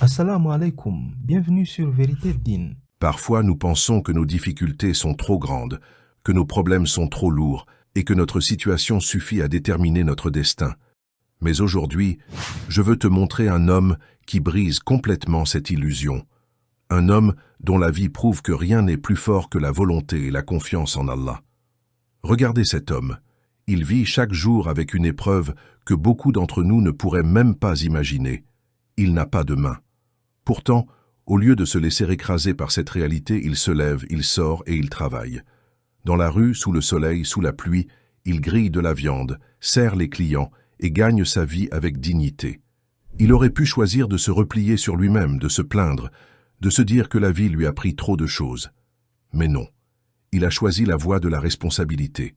Assalamu alaikum, bienvenue sur Vérité Din. Parfois, nous pensons que nos difficultés sont trop grandes, que nos problèmes sont trop lourds et que notre situation suffit à déterminer notre destin. Mais aujourd'hui, je veux te montrer un homme qui brise complètement cette illusion. Un homme dont la vie prouve que rien n'est plus fort que la volonté et la confiance en Allah. Regardez cet homme. Il vit chaque jour avec une épreuve que beaucoup d'entre nous ne pourraient même pas imaginer. Il n'a pas de main. Pourtant, au lieu de se laisser écraser par cette réalité, il se lève, il sort et il travaille. Dans la rue, sous le soleil, sous la pluie, il grille de la viande, sert les clients et gagne sa vie avec dignité. Il aurait pu choisir de se replier sur lui-même, de se plaindre, de se dire que la vie lui a pris trop de choses. Mais non, il a choisi la voie de la responsabilité.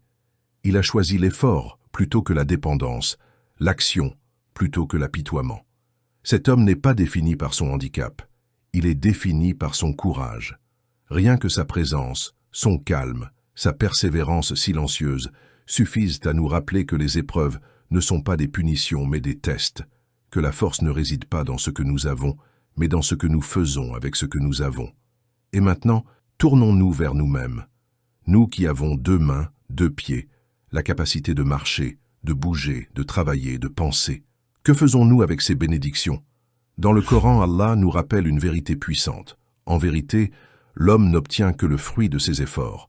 Il a choisi l'effort plutôt que la dépendance, l'action plutôt que l'apitoiement. Cet homme n'est pas défini par son handicap, il est défini par son courage. Rien que sa présence, son calme, sa persévérance silencieuse suffisent à nous rappeler que les épreuves ne sont pas des punitions mais des tests, que la force ne réside pas dans ce que nous avons, mais dans ce que nous faisons avec ce que nous avons. Et maintenant, tournons-nous vers nous-mêmes. Nous qui avons 2 mains, 2 pieds, la capacité de marcher, de bouger, de travailler, de penser. Que faisons-nous avec ces bénédictions? Dans le Coran, Allah nous rappelle une vérité puissante. En vérité, l'homme n'obtient que le fruit de ses efforts.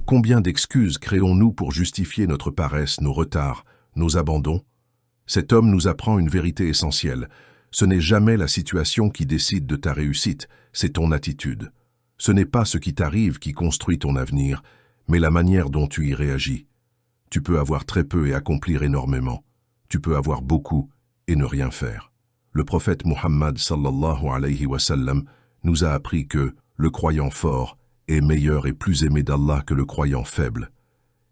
Combien d'excuses créons-nous pour justifier notre paresse, nos retards, nos abandons? Cet homme nous apprend une vérité essentielle. Ce n'est jamais la situation qui décide de ta réussite, c'est ton attitude. Ce n'est pas ce qui t'arrive qui construit ton avenir, mais la manière dont tu y réagis. Tu peux avoir très peu et accomplir énormément. Tu peux avoir beaucoup et ne rien faire. Le prophète Muhammad sallallahu alayhi wa sallam nous a appris que le croyant fort est meilleur et plus aimé d'Allah que le croyant faible.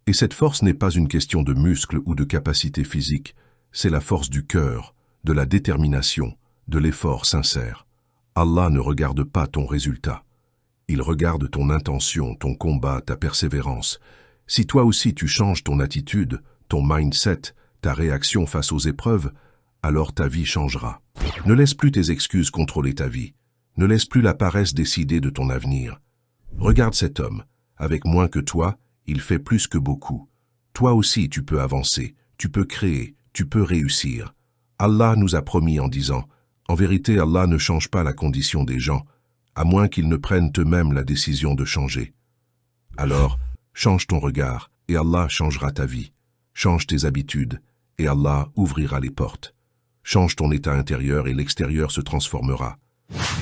Et cette force n'est pas une question de muscles ou de capacité physique, c'est la force du cœur, de la détermination, de l'effort sincère. Allah ne regarde pas ton résultat. Il regarde ton intention, ton combat, ta persévérance. Si toi aussi tu changes ton attitude, ton mindset, ta réaction face aux épreuves, alors ta vie changera. Ne laisse plus tes excuses contrôler ta vie. Ne laisse plus la paresse décider de ton avenir. Regarde cet homme. Avec moins que toi, il fait plus que beaucoup. Toi aussi tu peux avancer, tu peux créer, tu peux réussir. Allah nous a promis en disant « En vérité, Allah ne change pas la condition des gens, à moins qu'ils ne prennent eux-mêmes la décision de changer. » Alors, change ton regard et Allah changera ta vie. Change tes habitudes et Allah ouvrira les portes. Change ton état intérieur et l'extérieur se transformera.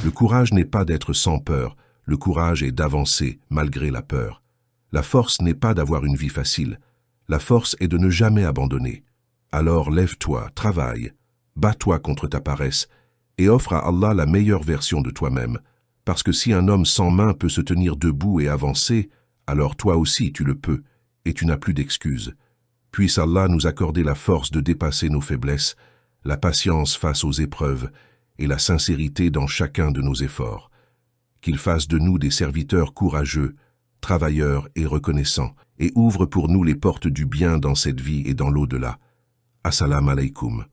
Le courage n'est pas d'être sans peur, le courage est d'avancer malgré la peur. La force n'est pas d'avoir une vie facile, la force est de ne jamais abandonner. Alors lève-toi, travaille, bats-toi contre ta paresse et offre à Allah la meilleure version de toi-même, parce que si un homme sans main peut se tenir debout et avancer, alors toi aussi tu le peux et tu n'as plus d'excuses. Puisse Allah nous accorder la force de dépasser nos faiblesses, la patience face aux épreuves et la sincérité dans chacun de nos efforts. Qu'il fasse de nous des serviteurs courageux, travailleurs et reconnaissants, et ouvre pour nous les portes du bien dans cette vie et dans l'au-delà. Assalamu alaikum.